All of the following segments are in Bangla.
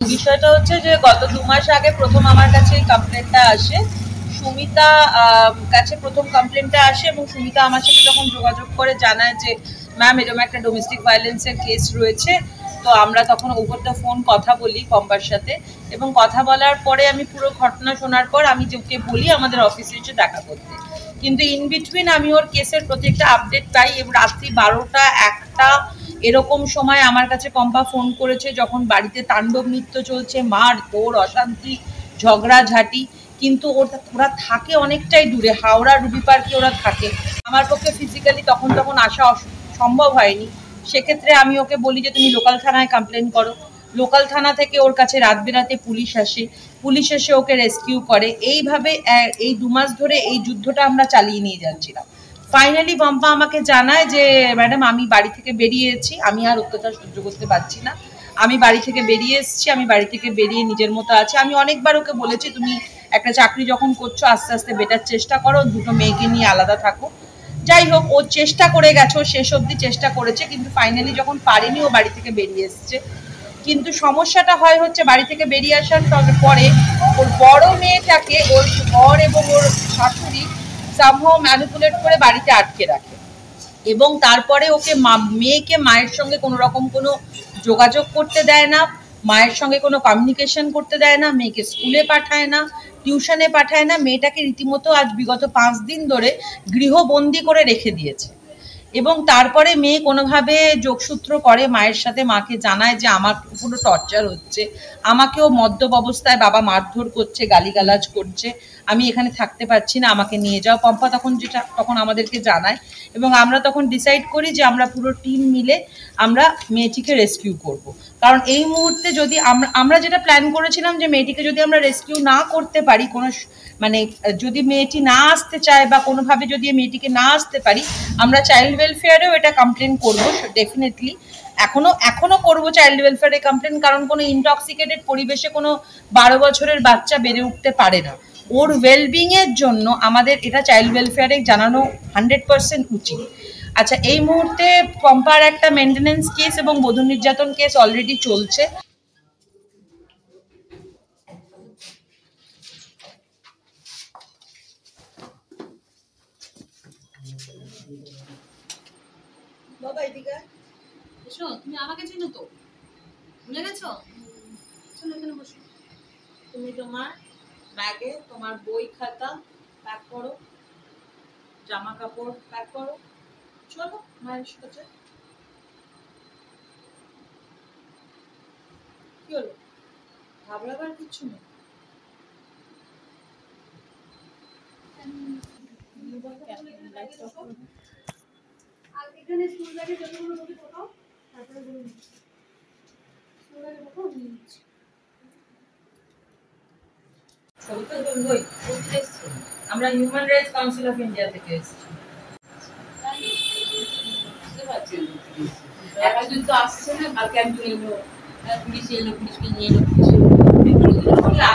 বিষয়টা হচ্ছে যে গত 2 মাস আগে প্রথম আমার কাছে এই কমপ্লেনটা আসে। সুমিতা কাছে প্রথম কমপ্লেনটা আসে এবং সুমিতা আমার সাথে যখন যোগাযোগ করে জানায় যে ম্যাম এরকম একটা ডোমেস্টিক ভায়োলেন্সের কেস রয়েছে, তো আমরা তখন ওভার দ্য ফোন কথা বলি পম্পার সাথে, এবং কথা বলার পরে আমি পুরো ঘটনা শোনার পর আমি ওকে বলি আমাদের অফিসে এসে দেখা করতে। কিন্তু ইন বিটুইন আমি ওর কেসের প্রত্যেকটা আপডেট পাই এবং রাত্রি 12টা 1টা এরকম সময় আমার কাছে পম্পা ফোন করেছে, যখন বাড়িতে তাণ্ডব নৃত্য চলছে, মার তোর অশান্তি ঝগড়াঝাটি। কিন্তু ওরা থাকে অনেকটাই দূরে, হাওড়া রুবি পার্কে ওরা থাকে। আমার পক্ষে ফিজিক্যালি তখন আসা সম্ভব হয়নি। সেক্ষেত্রে আমি ওকে বলি যে তুমি লোকাল থানায় কমপ্লেন করো। লোকাল থানা থেকে ওর কাছে রাত বেরাতে পুলিশ আসে, পুলিশ এসে ওকে রেস্কিউ করে। এইভাবে এই 2 মাস ধরে এই যুদ্ধটা আমরা চালিয়ে নিয়ে যাচ্ছিলাম। ফাইনালি পম্পা আমাকে জানায় যে ম্যাডাম আমি বাড়ি থেকে বেরিয়েছি, আমি আর অত্যাচার সহ্য করতে পারছি না, আমি বাড়ি থেকে বেরিয়ে এসেছি, আমি বাড়ি থেকে বেরিয়ে নিজের মতো আছি। আমি অনেকবার ওকে বলেছি তুমি একটা চাকরি যখন করছো আস্তে আস্তে বেটার চেষ্টা করো, দুটো মেয়েকে নিয়ে আলাদা থাকো। যাই হোক, ও চেষ্টা করে গেছে, ও শেষ অবধি চেষ্টা করেছে, কিন্তু ফাইনালি যখন পারেনি ও বাড়ি থেকে বেরিয়ে এসছে। কিন্তু সমস্যাটা হচ্ছে বাড়ি থেকে বেরিয়ে আসার পরে ওর বড় মেয়েটাকে ওর বর এবং ওর শাশুড়ি সামহাও ম্যানিপুলেট করে বাড়িতে আটকে রাখে, এবং তারপরে ওকে মেয়েকে মায়ের সঙ্গে কোনো রকম কোনো যোগাযোগ করতে দেয় না, মায়ের সঙ্গে কোনো কমিউনিকেশন করতে দেয় না, মেয়েকে স্কুলে পাঠায় না, টিউশনে পাঠায় না। মেয়েটাকে রীতিমতো আজ বিগত 5 দিন ধরে গৃহবন্দী করে রেখে দিয়েছে। এবং তারপরে মেয়ে কোনোভাবে যোগসূত্র করে মায়ের সাথে, মাকে জানায় যে আমার পুরো টর্চার হচ্ছে, আমাকেও মদ্যপ অবস্থায় বাবা মারধর করছে, গালিগালাজ করছে, আমি এখানে থাকতে পারছি না, আমাকে নিয়ে যাও। পম্পা তখন আমাদেরকে জানায়, এবং আমরা তখন ডিসাইড করি যে আমরা পুরো টিম মিলে আমরা মেয়েটিকে রেস্কিউ করব। কারণ এই মুহূর্তে যদি আমরা যেটা প্ল্যান করেছিলাম যে মেয়েটিকে যদি আমরা রেস্কিউ না করতে পারি, কোনো মানে যদি মেয়েটি না আসতে চায় বা কোনোভাবে যদি মেয়েটিকে না আসতে পারি, আমরা চাইল্ড ওয়েলফেয়ারেও এটা কমপ্লেন করবো ডেফিনেটলি। এখনো করবো চাইল্ড ওয়েলফেয়ারে কমপ্লেন, কারণ কোনো ইনটক্সিকেটেড পরিবেশে কোনো 12 বছরের বাচ্চা বেড়ে উঠতে পারে না। ওর ওয়েলবিং এর জন্য আমাদের এটা চাইল্ড ওয়েলফেয়ারে জানানো 100% উচিত। আচ্ছা, এই মুহূর্তে পম্পার একটা মেনটেনেন্স কেস এবং বধূ নির্যাতন কেস অলরেডি চলছে। বাবা এদিকে এসো, তুমি আমাকে চেনো তো, ভুলে গেছো? চলো এখানে বসো। তুমি তোমার ব্যাগে তোমার বই খাতা প্যাক করো, জামা কাপড় প্যাক করো, চলো মায়ের কাছে। কি হলো, ঘাবড়াবার কিছু নেই। এখানে স্কুল ব্যাগে যতগুলো বই ঢোকাও, তারপরে বলে নিচ্ছি স্কুল ব্যাগে ঢোকাও, নিয়ে নিচ্ছি। আমরা human rights council of India থেকে এসেছি। একজন তো আসছে না, কালকে একজন এলো, পুলিশ এলো, পুলিশকে নিয়ে এলো,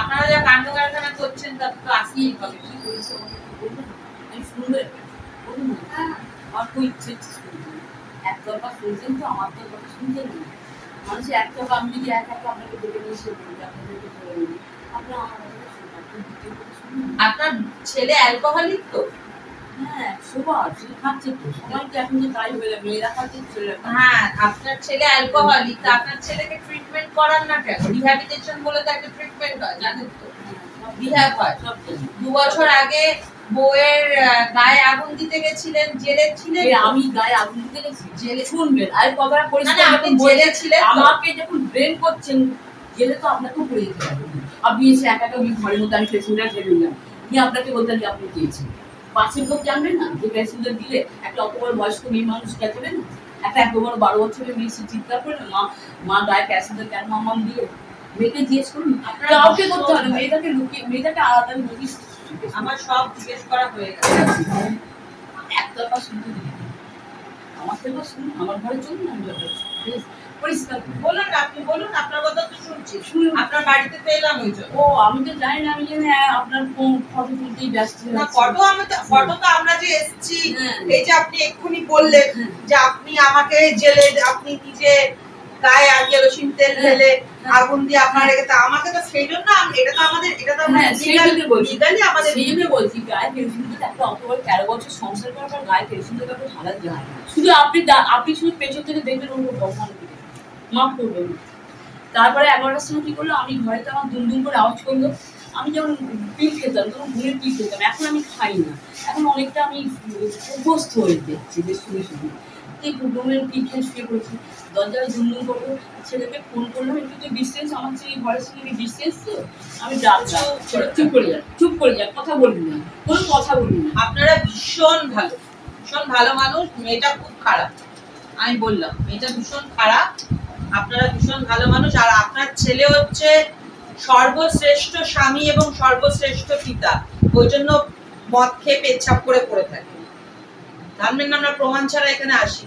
আপনারা যা কাণ্ড কারখানা করছেন তা তো আসতেই হবে। কি করেছে আমি শুনবো, আমার খুব ইচ্ছে একতরফা শুনছেন তো, আমার তো কথা শুনছেন না। মানুষ একতরফা, আমি যদি একটা আপনাকে দেখে নিয়ে এসে বলি, আপনাদেরকে বলে বলি, আপনার আমার আপনার ছেলে অ্যালকোহলিক তো? হ্যাঁ, সবার সেটা খাচ্ছে তো, সবাই তো এখন যে তাই হয়ে যাবে, মেয়েরা খাচ্ছে ছেলেরা। হ্যাঁ, আপনার ছেলে অ্যালকোহলিক, তা আপনার ছেলেকে ট্রিটমেন্ট করান না কেন? রিহ্যাবিলিটেশন বলে তো একটা ট্রিটমেন্ট হয়, জানেন তো? রিহ্যাব হয়। 2 বছর আগে বউয়ের গায়ে আগুন দিতে গেছিলেন, জেলে ছিলেন। আমি গায়ে আগুন দিতে গেছি? জেলে শুনবেন, আর কথাটা পরিষ্কার, আপনি জেলে ছিলেন, আমাকে যখন ব্রেন করছেন জেলে তো আপনাকেও পড়ে যেতে হবে। আপনি এসে একা একা ঘরের মধ্যে আমি প্যাসেঞ্জার ঠেলে নিলাম, নিয়ে আপনাকে বলতেন যে আপনি দিয়েছেন। পাশের লোক জানবেন না যে প্যাসেঞ্জার দিলে একটা অত বড় বয়স্ক মেয়ে মানুষ গেছে না, একটা এত বড় 12 বছরের মেয়ে চিৎকার করে না, মা গায়ে প্যাসেঞ্জার কেন মামাম দিলে, মেয়েকে জিজ্ঞেস করুন, কাউকে করতে হবে, মেয়েটাকে লুকিয়ে, মেয়েটাকে আলাদা লুকিয়ে। আমার সব জিজ্ঞেস করা হয়ে গেছে, একতরফা শুনতে দিন, আমার থেকে শুনুন, আমার ঘরে চলুন, আমি পরিষ্কার বলুন, আপনি বলুন, আপনার কথা তো শুনছি, শুনুন, আপনার বাড়িতে তো এলাম ওই জন্য। ও আমি তো জানি না, আমি জানি আপনার ফটো তুলতেই ব্যস্ত না। ফটো তো আমরা যে এসেছি, এই যে আপনি এক্ষুনি বললেন যে আপনি আমাকে জেলে, আপনি নিজে গায়ে আর কেরোসিন তেল ঢেলে আগুন দিয়ে আপনার রেখে আমাকে তো সেই জন্য এটা তো আমাদের লিগালি আমাদের সেই জন্য বলছি গায়ে কেরোসিন তেল একটা অত বড় 13 বছর সংসার করার পর গায়ে কেরোসিন তেল তো ঢালা যায় না। শুধু আপনি শুধু পেছন থেকে দেখবেন ওর বসানো দিকে মাফ করবেন। তারপরে 11টার সময় কি করলো, আমি ঘরে তো আমার দুম করে আওয়াজ করলো। আমি যখন পিল খেতাম তখন ঘুমের পিল খেতাম, এখন আমি খাই না, এখন অনেকটা আমি অভ্যস্ত হয়ে যাচ্ছি যে শুনে শুনে এই ঘুমের পিল খেয়ে শুয়ে পড়েছি। দরজায় দুম করবো, ছেলেকে ফোন করলাম, একটু তো ডিস্টেন্স আমার থেকে ঘরের সঙ্গে ডিস্টেন্স, তো আমি ডাকলাম চুপ করে যা কথা বলবি না, কোনো কথা বলবি না। আপনারা ভীষণ ভালো মানুষ, মেয়েটা খুব খারাপ, আমি বললাম মেয়েটা ভীষণ খারাপ, আপনারা ভীষণ ভালো মানুষ। আর আপনার ছেলে হচ্ছে সর্বশ্রেষ্ঠ স্বামী এবং সর্বশ্রেষ্ঠ পিতা, ওই জন্য মদ খেয়ে পেচ্ছাপ করে পড়ে থাকে। জানবেন না, আমরা প্রমাণ ছাড়া এখানে আসি।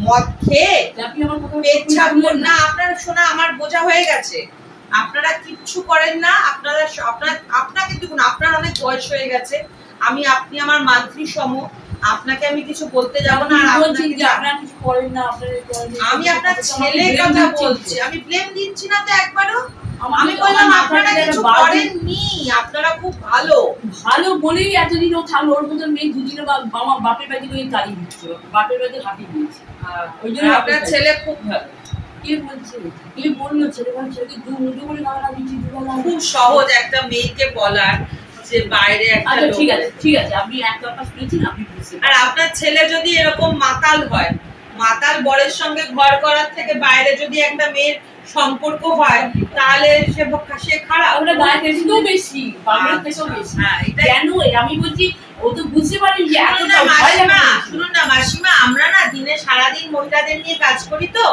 মদ খেয়ে পেচ্ছাপ না, আপনার শোনা আমার বোঝা হয়ে গেছে, আপনারা কিচ্ছু করেন না। আপনাকে দেখুন, আপনার অনেক বয়স হয়ে গেছে, আপনি আমার মাতৃ সম, আপনাকে আমি কিছু বলতে যাবো না। আর আমি আপনার ছেলের কথা বলছি, আমি ব্লেম দিচ্ছি না তো একবারও। আমি বললাম আপনারা কিছু করেননি, আপনারা খুব ভালো বলেই এতদিন ও থাকলো। ওর মধ্যে মেয়ে দুদিনে বাপের বাড়ি ওই গাড়ি দিচ্ছে, বাপের বাড়ি হাঁটি দিয়েছে, ওই জন্য আপনার ছেলে খুব ভালো। কে বলছে, কে বললো ছেলেকে দুটো করে গাওয়া দিচ্ছি? খুব সহজ একটা মেয়েকে বলার যে বাইরে একটা লোক। ঠিক আছে আপনি একটা শুনেছেন, আপনি বুঝছেন। আর আপনার ছেলে যদি এরকম মাতাল হয়, মাতাল বরের সঙ্গে ঘর করার থেকে বাইরে যদি একটা মেয়ের সম্পর্ক হয়, তাহলে সে খারাপ। ওটা বাইরে থেকেও বেশি, বাংলা থেকেও বেশি। কেন আমি বলছি, ও তো বুঝতে পারেন যে এতটা ভয় লাগে। শুনুন না মাসিমা, আমরা না দিনে সারাদিন মহিলাদের নিয়ে কাজ করি, তো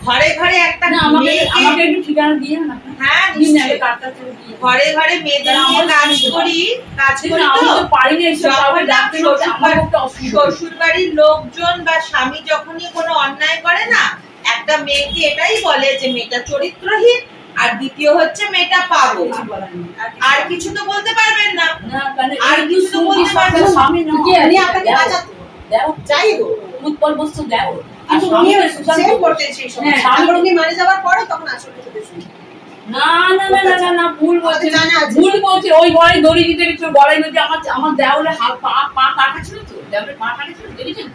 ঘরে ঘরে একটা আমাকে একটু ঠিকানা দিয়ে না। হ্যাঁ ঘরে ঘরে মেয়েদের নিয়ে কাজ করি তো পারি না। শ্বশুর বাড়ির লোকজন বা স্বামী যখনই কোনো অন্যায় করে না, একটা মেয়েকে এটাই বলে যে মেয়েটা চরিত্রহীন, আর দ্বিতীয় হচ্ছে মেয়েটা পাগল। আর কিছু তো বলতে পারবেন না, আর কিছু তো বলতে পারবেন না। আপনাকে বাঁচাতে দাও, যাই হোক উৎপল বস্তু দাও। ভুল বলছে। ওই ঘরে দড়ি দিতে গলায় নদী আমার দেওয়ালে পা কাটা ছিল, তো দেওয়ালে পা কাটা ছিল, দেখেছেন?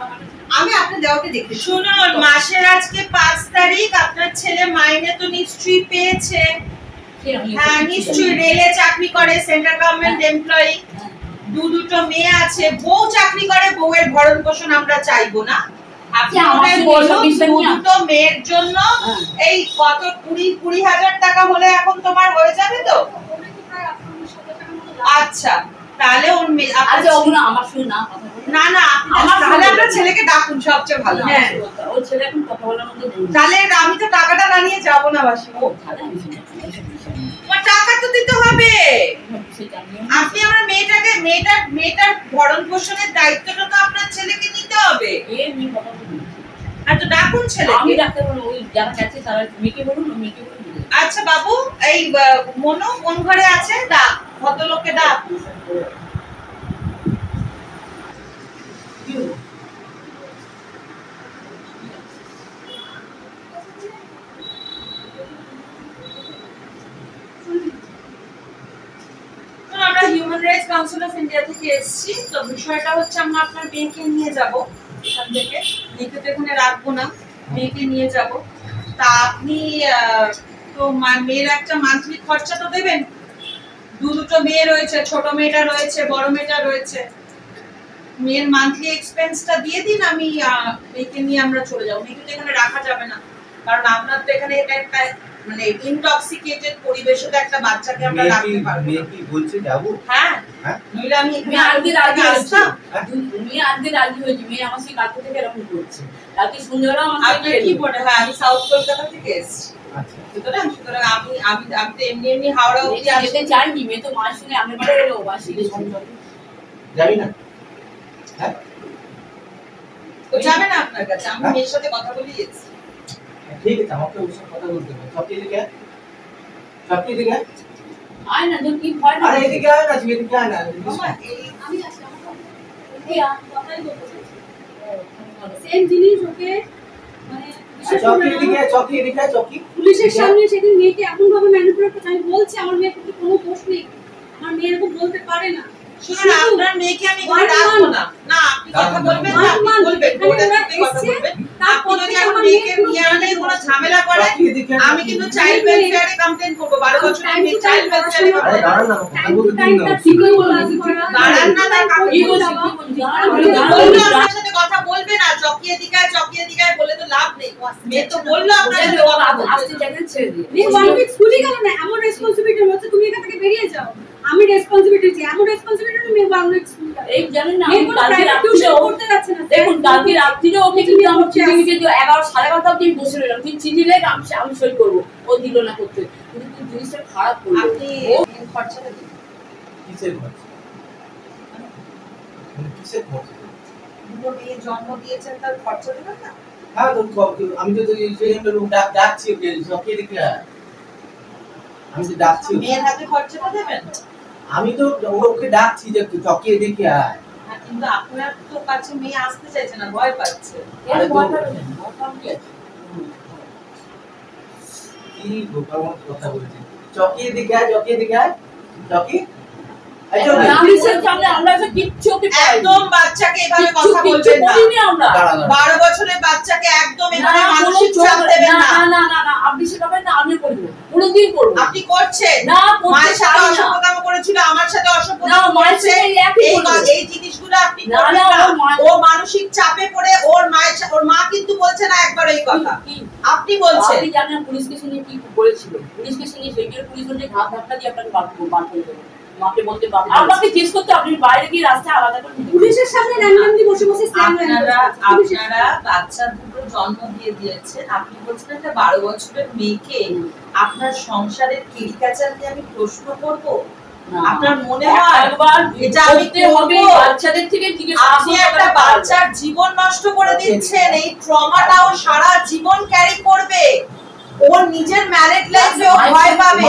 আমি আপনার দেওয়াকে দেখি। শুনুন, মাসের আজকে 5 তারিখ, আপনার ছেলে মাইনে তো নিশ্চয়ই পেয়েছে। হ্যাঁ নিশ্চয়ই, রেলে চাকরি করে, সেন্ট্রাল গভর্নমেন্ট এমপ্লয়ি, দুটো মেয়ে আছে, বউ চাকরি করে, বউয়ের ভরণ পোষণ আমরা চাইবো না। আপনি আমাকে বলুন, দুটো মেয়ের জন্য এই কত 20,000 টাকা হলে এখন তোমার হয়ে যাবে তো? আচ্ছা তাহলে ওর মেয়ে আমার শুনে না তাহলে আপনার ছেলেকে ডাকুন, সবচেয়ে ভালো। হ্যাঁ ওর ছেলে এখন কথা বলার মধ্যে নেই। তাহলে আমি তো টাকাটা না নিয়ে যাবো না বাসি। টাকা তো দিতে হবে। আপনি আমার মেয়েটার ভরণ পোষণের দায়িত্বটা তো আপনার ছেলেকে নিতে হবে। আর তো ডাকুন ছেলেকে। আমি ডাকতে বলবো, ওই যারা কাছে তারা মেয়েকে বলুন, মেয়েকে বলুন। আচ্ছা বাবু, এই মনো কোন ঘরে আছে? ডাক, ভদ্রলোককে ডাক। আমরা human rights council of India থেকে এসেছি, তো বিষয়টা হচ্ছে আমরা আপনার মেয়েকে নিয়ে যাব এখান থেকে, মেয়েকে তো এখানে রাখবো না, মেয়েকে নিয়ে যাব। তা আপনি তো মেয়ের একটা মান্থলি খরচা তো দেবেন। দুটো মেয়ে রয়েছে, ছোট মেয়েটা রয়েছে, বড় মেয়েটা রয়েছে, মেয়ের মান্থলি এক্সপেন্সটা দিয়ে দিন। আমি মেয়েকে নিয়ে আমরা চলে যাবো। মেয়েকে তো এখানে রাখা যাবে না, কারণ আপনার তো এখানে এটা একটা মানে ইনটক্সিকেটেড পরিবেশে তো একটা বাচ্চাকে আমরা রাখতে পারবো না। মেয়ে কি বলছে যাবো? হ্যাঁ নইলে আমি এখানে আজকে রাজি আসতাম। মেয়ে আজকে রাজি হয়েছে, মেয়ে আমার সেই কাছে থেকে এরকম করছে। রাতে সন্ধ্যাবেলা আপনি কি পড়ে? হ্যাঁ আমি সাউথ কলকাতা থেকে এসেছি। আচ্ছা সুতরাং আমি তো এমনি হাওড়া অবধি যেতে চাইনি। মেয়ে তো মায়ের সঙ্গে আমি বাড়ি এলো, বাসি যাবি না? হ্যাঁ ও যাবে না আপনার কাছে? আমি মেয়ের সাথে কথা বলি এসেছি। ঠিক আছে, আমাকে ওর সাথে কথা বলতে হবে। সব ঠিক আছে আয় না, তোর কি ভয় না? আরে এদিকে আয় না, এদিকে আয় না। আমি আসি, কথাই বলতে চাইছি। সেম জিনিস ওকে মানে চকি পুলিশের সামনে সেদিন মেয়েকে এমন ভাবে ম্যানিপুলেট করছে, আমি বলছি আমার মেয়ের প্রতি কোনো দোষ নেই, আমার মেয়ে এরকম বলতে পারে না। শুনুন, আপনার মেয়েকে আমি এখানে রাখবো না। না, আপনি কথা বলবেন না, আপনি বলবেন, ওটা আপনি কথা বলবেন। আপনি যদি আমার মেয়েকে নিয়ে আনে কোনো ঝামেলা করে, আমি কিন্তু চাইল্ড ওয়েলফেয়ারে কমপ্লেইন করব। 12 বছরের মেয়ে চাইল্ড ওয়েলফেয়ারে আরে দাঁড়ান না, কথা বলতে দিন না। ঠিকই বলা দাঁড়ান না, তার কাকে কি বলছি? বললো আপনার সাথে কথা বলবে না, চকিয়ে দিকায় বলে তো লাভ নেই। মেয়ে তো বললো আপনার সাথে কথা বলবে। আসতে চাইছেন ছেড়ে দিয়ে মেয়ে 1 উইক স্কুলে গেল না, এমন রেসপন্সিবিলিটি হচ্ছে তুমি এখান থেকে বেরিয়ে যাও। আমি রেসপন্সিবিলিটি এমন রেসপন্সিবিলিটি মেয়ে 1 উইক স্কুলে গেল। এই জানেন না, মেয়ে কোনো কালকে private রাত্রে tuition করতে যাচ্ছে না। দেখুন কালকে রাত্রিরে ওকে কিন্তু আমার চিঠি লিখে দিও 11 11:30 অবধি বসে রইলাম, তুই চিঠি লেখ আমি সই করবো, ও দিল না করতে। কিন্তু তুই জিনিসটা খারাপ করলি। আপনি খরচাটা দিন। কিসের খরচ? কিসের খরচ? দুটো মেয়ে জন্ম দিয়েছেন, তার খরচা দেবেন না? হ্যাঁ, তো আমি তো সেই ডাকছি ওকে, চকিয়ে দিকে আমি তো ডাকছি। মেয়ের হাতে খরচাটা দেবেন? আমি তো ওকে ডাকছি যে চকিয়ে দিকে আয়। হ্যাঁ, কিন্তু আপনার তো কাছে মেয়ে আসতে চাইছে না, ভয় পাচ্ছে। এর ভয় পাবে না, ভয় পাবে কি আছে? কি বোকার মতো কথা বলছি। চকিয়ে দিকে আয়, চকি। পুলিশের সামনে আমরা এসে কিচ্ছু ওকে পাইনি। একদম বাচ্চাকে এভাবে কথা বলবেন না। বলিনি আমরা। 12 বছরের বাচ্চাকে একদম না, এভাবে কোনো মানসিক চোখ- চাপ দেবেন না। না, আপনি সেটা করেন না, আমিও করবো, কোনোদিন করবো। আপনি করছেন। না, করতে মায়ের সাথে পারি না। অসভ্যতাম করেছিল, আমার সাথে না, অসভ্যতাম মায়ের করেছে। সাথে একই করবে। এই জিনিসগুলো আপনি না, করবেন না, না। ওর মা- ও মানসিক চাপে পড়ে ওর মা কিন্তু বলছে না একবার এই কথা। কি? আপনি বলছেন। আপনি জানেন পুলিশ কেসে নিয়ে কি বলেছিল? পুলিশ কেসে নিয়ে সেইগুলো পুলিশ বলছে ঘাট ধাক্কা দিয়ে আপনাকে বার করে দেবে। মাকে বলতে পারবে। আমাকে জিজ্ঞেস করতে আপনি বাইরে গিয়ে রাস্তায় আলাদা করে নিতে পারবেন। পুলিশের সামনে র্যান্ডমলি বসে স্ল্যাম আপনারা বাচ্চা দুটো জন্ম দিয়ে দিয়েছেন, আপনি বলছেন একটা 12 বছরের মেয়েকে আপনার সংসারের কেরিকাচারকে আমি প্রশ্ন করব? না। আপনার মনে হয় একবার এটা আমি করতে হবে, করবো? বাচ্চাদের থেকে জিজ্ঞেস আপনি একটা বাচ্চার জীবন নষ্ট করে দিচ্ছেন। এই ট্রমাটাও সারা জীবন ক্যারি করবে। ওর নিজের ম্যারিড লাইফে ও ভয় পাবে।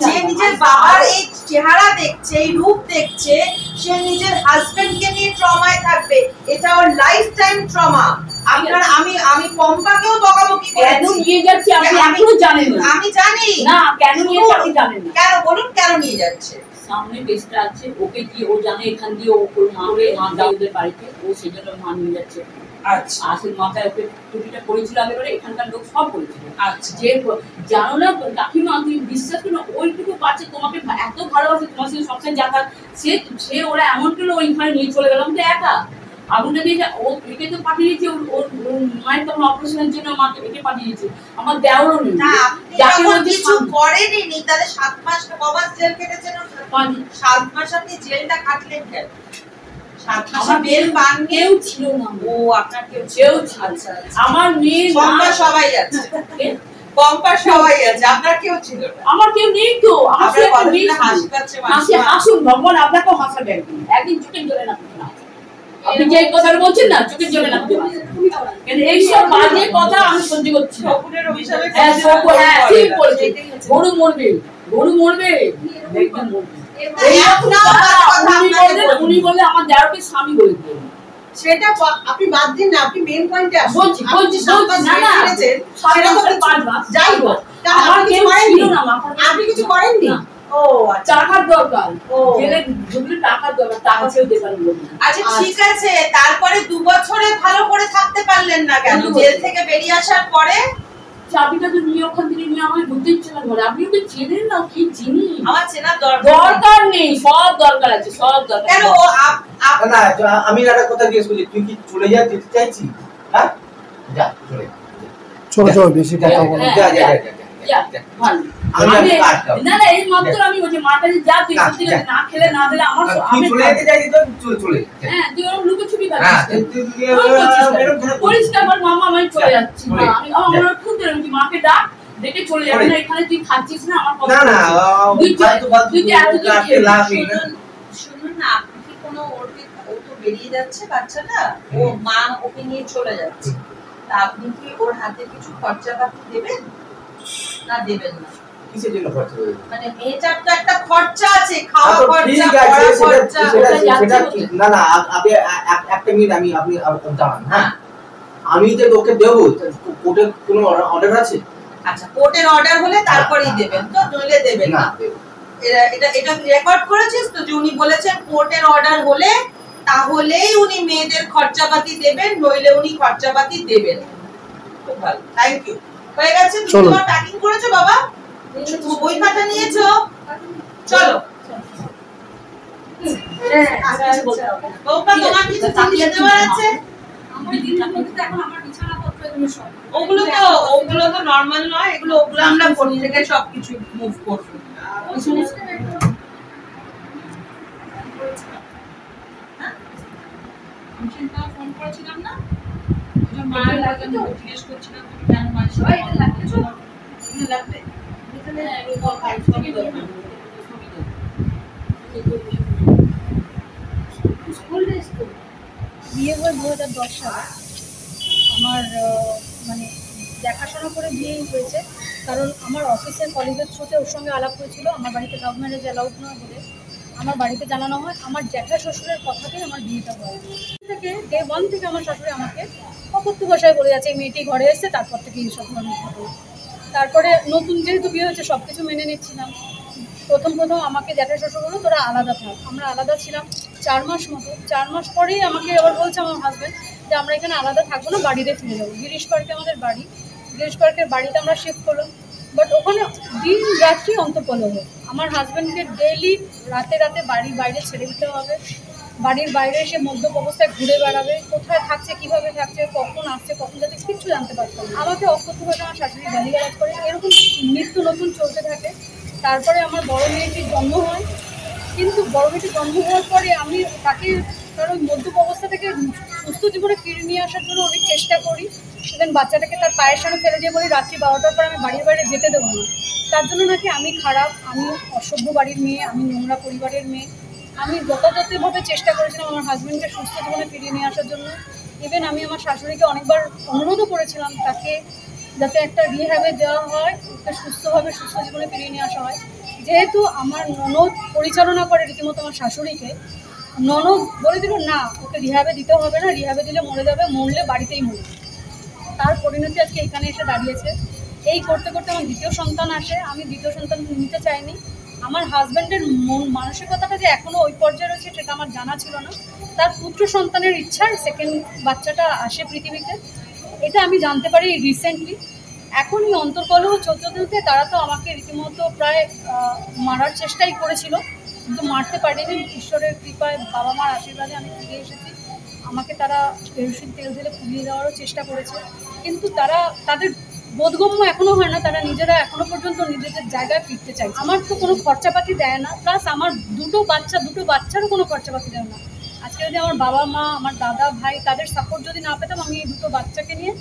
যে নিজের বাবার এই চেহারা দেখছে, এই রূপ দেখছে, সে নিজের হাজবেন্ডকে নিয়ে ট্রমায় থাকবে। এটা ওর লাইফ টাইম ট্রমা। আপনার আমি পম্পাকেও বকাবকি কেন করেছি। নিয়ে যাচ্ছি আপনি এখনো জানেন না। আমি জানি না, কেন নিয়ে যাচ্ছি আপনি জানেন না। কেন বলুন, কেন নিয়ে যাচ্ছে? সামনে কেসটা আছে, ওকে কি ও জানে এখান দিয়ে ও ওর মাকে ওদের বাড়িতে, ও সেজন্য মা নিয়ে যাচ্ছে। আচ্ছা আসল মাথায় ওকে টুপিটা পড়েছিল আগে করে, এখানকার লোক সব বলেছিল। আচ্ছা যে জানো না কাকিমা, তুমি বিশ্বাস করো না, ওইটুকু বাচ্চা তোমাকে এত ভালোবাসে, তোমার সাথে সবসময় যাতায়াত, সে ওরা এমন করলো ওইখানে নিয়ে চলে গেলাম তো একা। আগুনটা দিয়ে ও একে তো পাঠিয়ে দিয়েছে, ওর মায়ের তখন অপারেশনের জন্য মাকে একে পাঠিয়ে দিয়েছে। আমার দেওয়ারও নেই। না, আপনি যখন কিছু করেননি তাহলে 7 মাস কমাস জেল কেটেছেন। 7 মাস আপনি জেলটা কাটলেন কেন? 7 মাস বেল পান কেউ ছিল না। ও আপনার কেউ আচ্ছা, আমার মেয়ে পম্পা সবাই আছে, পম্পা সবাই আছে, আপনার কেউ ছিল না। আমার কেউ নেই তো। আমার আপনার একটা মেয়ে কথাটা হাসি পাচ্ছে হাসি হাসুন, ভগবান আপনাকেও হাসাবে একদিন চোখের জলে না। আপনি যে কথাটা বলছেন না, চোখের জলে না। কিন্তু এইসব বাজে কথা আমি সহ্য করছি না। শকুনের অভিশাপে হ্যাঁ, ঠিক বলেছে। গরু মরবে, গরু মরবে, একদম মরবে। উনি বললে আমার দেওরকে স্বামী বলে দিল। সেটা আপনি বাদ দিন না, আপনি মেন পয়েন্টে আসুন। বলছি না না, সেটা তো 5 মাস যাই হোক, আমার কেউ ছিল না, আপনি কিছু করেননি। ও আচ্ছা, টাকার দরকার, জেলে ঢুকলে টাকার দরকার, টাকা কেউ দেবে না। আচ্ছা ঠিক আছে, তারপরে 2 বছরে ভালো করে থাকতে পারলেন না কেন? জেল থেকে বেরিয়ে আসার পরে চাবিটা তো নিয়ে ওখান থেকে নিয়ে আমার ঘুরতে ইচ্ছে না ঘরে। আপনি ওকে চেনেন না, কি চিনি? আমার চেনার দরকার নেই, সব দরকার আছে, সব দরকার। কেন না, আমি একটা কথা জিজ্ঞেস করছি, তুই কি চলে যেতে চাইছি? হ্যাঁ, যা চলে চলো বেশি কথা বলো। যা যা যা, ভালো। না না, এই মাত্র আমি বলছি মাটা যে যা তুই সত্যি কথা না খেলে না দিলে আমার আমি চলে যেতে চাইছি তো চলে। হ্যাঁ, তুই ওরকম লুকোছুপি হ্যাঁ, করছিস। পরিষ্কার বল, মামা আমি চলে যাচ্ছি। না, আমি আমার খুব দেরি, মাকে ডাক ডেকে চলে যাবে না, এখানে তুই খাচ্ছিস না আমার কথা। না না, তুই যে এত কিছু খেয়ে শুনুন না, আপনি কি কোনো ও তো বেরিয়ে যাচ্ছে বাচ্চাটা, ও মা ওকে নিয়ে চলে যাচ্ছে, তা আপনি কি ওর হাতে কিছু খরচা পাতি দেবেন না দেবেন না? কিসের জন্য খরচ হবে? মানে মেয়েটার তো একটা খরচা আছে, খাওয়া খরচা, ঠিক আছে, পড়া খরচা। সেটা না না, আপনি একটা মিনিট, আপনি জানান। হ্যাঁ, আমি যে ওকে দেবো কোর্টের কোনো অর্ডার আছে? আচ্ছা, কোর্টের অর্ডার হলে তারপরেই দেবেন, তো নইলে দেবেন না। এটা রেকর্ড করেছিস তো যে উনি বলেছেন কোর্টের অর্ডার হলে তাহলেই উনি মেয়েদের খরচাপাতি দেবেন, নইলে উনি খরচাপাতি দেবেন। খুব ভালো, থ্যাংক ইউ। হয়ে গেছে? তুমি তোমার প্যাকিং করেছো বাবা? বই খাতা নিয়েছো? চলো। তোমার কিছু চালিয়ে দেওয়ার আছে? ওগুলো তো নরমাল নয়, ওগুলো আমরা ফোন থেকে সবকিছু মুভ করবো। ফোন করেছিলাম না, জিজ্ঞেস করছিলাম কেন লাগবে। বিয়ে হয় 2010 সালে। আমার মানে দেখাশোনা করে বিয়েই হয়েছে, কারণ আমার অফিসের কলিগের থ্রুতে ওর সঙ্গে আলাপ হয়েছিল। আমার বাড়িতে লাভ ম্যারেজ অ্যালাউড নয় বলে আমার বাড়িতে জানানো হয়। আমার জ্যাঠা শ্বশুরের কথাতেই আমার বিয়েটা হয়। থেকে ডে 1 থেকে আমার শাশুড়ি আমাকে অকথ্য ভাষায় বলে যাচ্ছে এই মেয়েটি ঘরে এসছে, তারপর থেকে এইসব ধরনের ঘটনা। তারপরে নতুন যেহেতু বিয়ে হয়েছে সব কিছু মেনে নিচ্ছিলাম। প্রথম আমাকে জ্যাঠা শ্বশুর বললো তোরা আলাদা থাক। আমরা আলাদা ছিলাম 4 মাস মতো। 4 মাস পরেই আমাকে আবার বলছে আমার হাজব্যান্ড যে আমরা এখানে আলাদা থাকবো না, বাড়িতে ফিরে যাবো। গিরিশ পার্কে আমাদের বাড়ি, গিরিশ পার্কের বাড়িতে আমরা শিফট করলাম। বাট ওখানে দিন রাত্রি অন্তঃকলহ। আমার হাজব্যান্ডকে ডেইলি রাতে রাতে বাড়ির বাইরে ছেড়ে দিতে হবে, বাড়ির বাইরে এসে মদ্যপ অবস্থায় ঘুরে বেড়াবে, কোথায় থাকছে, কীভাবে থাকছে, কখন আসছে, কখন যাচ্ছে, কিচ্ছু জানতে পারতাম না। আমাকে অকথ্য ভাষায় আমার শাশুড়ি গালিগালাজ করে, এরকম নিত্য নতুন চলতে থাকে। তারপরে আমার বড় মেয়েটির জন্ম হয়, কিন্তু বড় মেয়েটির জন্ম হওয়ার পরে আমি তাকে কারণ মদ্যপ অবস্থা থেকে সুস্থ জীবনে ফিরে নিয়ে আসার জন্য অনেক চেষ্টা করি। সেদিন বাচ্চাটাকে তার পায়ের সামনে ফেলে দিয়ে বলি রাত্রি 12টার পর আমি বাড়ির বাইরে যেতে দেবো না। তার জন্য নাকি আমি খারাপ, আমি অসভ্য বাড়ির মেয়ে, আমি নোংরা পরিবারের মেয়ে। আমি যথাযথভাবে চেষ্টা করেছিলাম আমার হাজব্যান্ডকে সুস্থ জীবনে ফিরিয়ে নিয়ে আসার জন্য। ইভেন আমি আমার শাশুড়িকে অনেকবার অনুরোধও করেছিলাম তাকে যাতে একটা রিহ্যাবে দেওয়া হয়, ওকে সুস্থভাবে সুস্থ জীবনে ফিরিয়ে নিয়ে আসা হয়। যেহেতু আমার ননদ পরিচালনা করে রীতিমতো আমার শাশুড়িকে, ননদ বলে দিল না ওকে রিহ্যাবে দিতে হবে না, রিহ্যাবে দিলে মরে যাবে, মরলে বাড়িতেই মরে। তার পরিণতি আজকে এখানে এসে দাঁড়িয়েছে। এই করতে করতে আমার দ্বিতীয় সন্তান আসে। আমি দ্বিতীয় সন্তান নিতে চাইনি। আমার হাজব্যান্ডের মানসিকতাটা যে এখনও ওই পর্যায়ে রয়েছে সেটা আমার জানা ছিল না। তার পুত্র সন্তানের ইচ্ছায় সেকেন্ড বাচ্চাটা আসে পৃথিবীতে, এটা আমি জানতে পারি রিসেন্টলি। এখনই অন্তর্কলহ চলতে তারা তো আমাকে রীতিমতো প্রায় মারার চেষ্টাই করেছিল, কিন্তু মারতে পারিনি। ঈশ্বরের কৃপায় বাবা মার আশীর্বাদে আমি ফিরে এসেছি। আমাকে তারা কেরোসিন তেল ঢেলে পুড়িয়ে দেওয়ারও চেষ্টা করেছে, কিন্তু তারা তাদের বোধগম্য এখনও হয় না, তারা নিজেরা এখনও পর্যন্ত নিজেদের জায়গায় ফিরতে চায়। আমার তো কোনো খরচাপাতি দেয় না, প্লাস আমার দুটো বাচ্চারও কোনো খরচাপাতি দেয় না। আজকে যদি আমার বাবা মা, আমার দাদা ভাই তাদের সাপোর্ট যদি না পেতাম, আমি এই দুটো বাচ্চাকে নিয়ে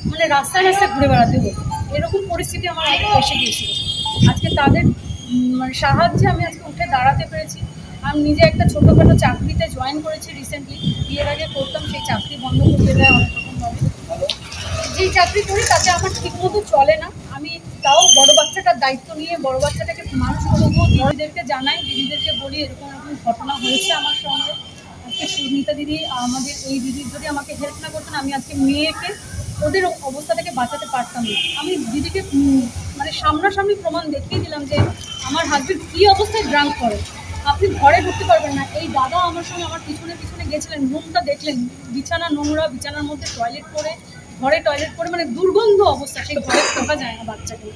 মানে রাস্তায় রাস্তায় ঘুরে বেড়াতে হতো। এরকম পরিস্থিতি আমার এসে গিয়েছিল। আজকে তাদের মানে সাহায্যে আমি আজকে উঠে দাঁড়াতে পেরেছি। আমি নিজে একটা ছোটোখাটো চাকরিতে জয়েন করেছি রিসেন্টলি। বিয়ের আগে করতাম, সেই চাকরি বন্ধ করে দেয় অনেক রকমভাবে। যেই চাকরি করি তাতে আমার ঠিকমতো চলে না। আমি তাও বড় বাচ্চাটার দায়িত্ব নিয়ে বড় বাচ্চাটাকে মানুষ করবো, দিদিদেরকে জানাই, দিদিদেরকে বলি এরকম এরকম ঘটনা হয়েছে আমার সঙ্গে। আজকে সুমিতা দিদি, আমাদের এই দিদি যদি আমাকে হেল্প না করতেন, আমি আজকে মেয়েকে ওদের অবস্থা থেকে বাঁচাতে পারতাম না। আমি দিদিকে মানে সামনাসামনি প্রমাণ দেখিয়ে দিলাম যে আমার হাজবেন্ড কী অবস্থায় ড্রাঙ্ক করে, আপনি ঘরে ঢুকতে পারবেন না। এই দাদা আমার সঙ্গে আমার পিছনে পিছনে গেছিলেন, রুমটা দেখলেন, বিছানা নোংরা, বিছানার মধ্যে টয়লেট করে, ঘরে টয়লেট করে, মানে দুর্গন্ধ অবস্থা, সেই ঘরে থাকা যায় না বাচ্চাকে।